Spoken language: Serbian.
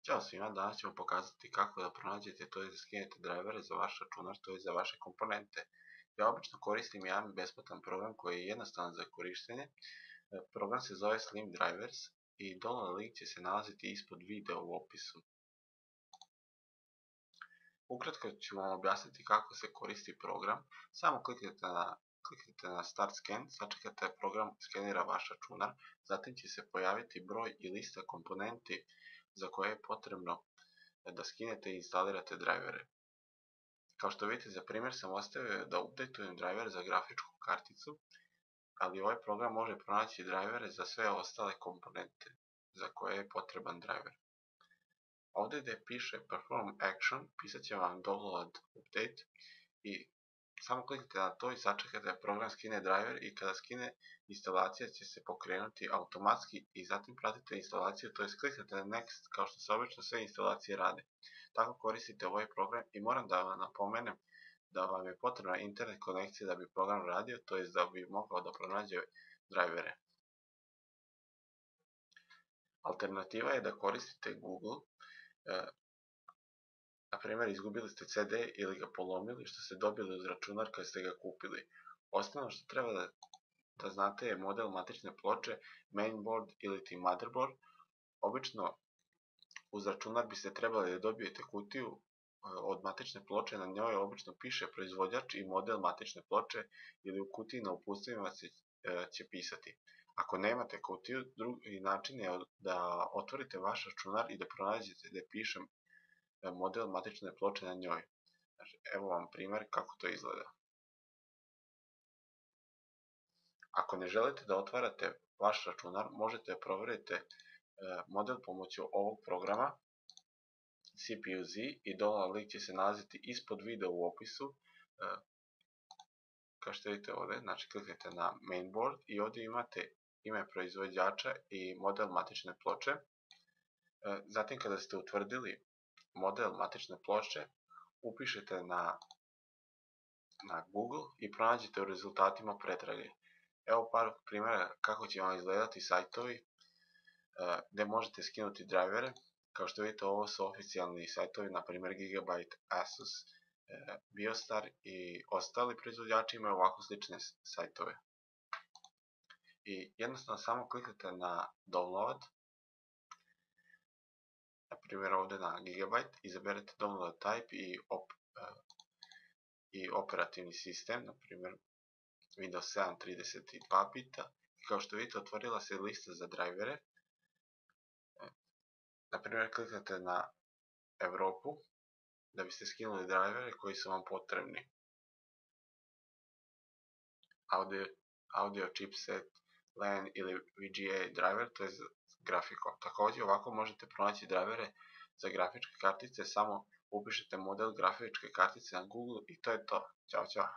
Ćao svima, danas ćemo pokazati kako da pronađete, to je da skinete drivere za vaš računar, to je za vaše komponente. Ja obično koristim jedan besplatan program koji je jednostavan za korištenje. Program se zove Slim Drivers i download link će se nalaziti ispod videa u opisu. Ukratko ću vam objasniti kako se koristi program. Samo kliknete na Start Scan, sačekate da program skenira vaš računar, zatim će se pojaviti broj i lista komponenti za koje je potrebno da skinete i instalirate drivere. Kao što vidite, za primjer sam ostavio da updateujem driver za grafičku karticu, ali ovaj program može pronaći drivere za sve ostale komponente za koje je potreban driver. Ovdje gdje piše Perform Action, pisat će vam Download Update i samo kliknite na to i sačekate da program skine driver i kada skine, instalacija će se pokrenuti automatski i zatim pratite instalaciju, to jest kliknete na Next kao što se obično sve instalacije rade. Tako koristite ovaj program i moram da vam napomenem da vam je potrebna internet konekcija da bi program radio, to jest da bi mogao da pronađe drivere. Alternativa je da koristite Google. Na primjer, izgubili ste CD ili ga polomili, što ste dobili uz računar kad ste ga kupili. Osnovno što treba da znate je model matične ploče, mainboard ili ti motherboard. Obično uz računar biste trebali da dobijete kutiju od matične ploče, na njoj obično piše proizvođač i model matične ploče ili u kutiji na uputstvima će pisati. Ako nemate kutiju, drugi način je da otvorite vaš računar i da pronađete gdje piše model matične ploče na njoj. Znači, evo vam primjer kako to izgleda. Ako ne želite da otvarate vaš računar, možete provjeriti model pomoću ovog programa CPU-Z i download link će se nalaziti ispod videa u opisu. Kao što vidite ovdje, znači kliknete na mainboard i ovdje imate ime proizvođača i model matične ploče. Zatim kada ste utvrdili model matične ploče, upišete na Google i pronađete u rezultatima pretrage. Evo par primjera kako će vam izgledati sajtovi gdje možete skinuti drivere. Kao što vidite, ovo su oficijalni sajtovi, na primjer Gigabyte, Asus, Biostar i ostali proizvođači imaju ovako slične sajtove. I jednostavno samo kliknete na download, na primjer ovdje na Gigabyte, izaberete download type i operativni sistem, na primjer Windows 7 32 bita. I kao što vidite, otvorila se lista za drivere. Na primjer, kliknete na Europu da biste skinuli drivere koji su vam potrebni. Audio chipset, LAN ili VGA driver, to je grafiko. Također ovako možete pronaći drivere za grafičke kartice, samo upišete model grafičke kartice na Google i to je to. Ćao, čao.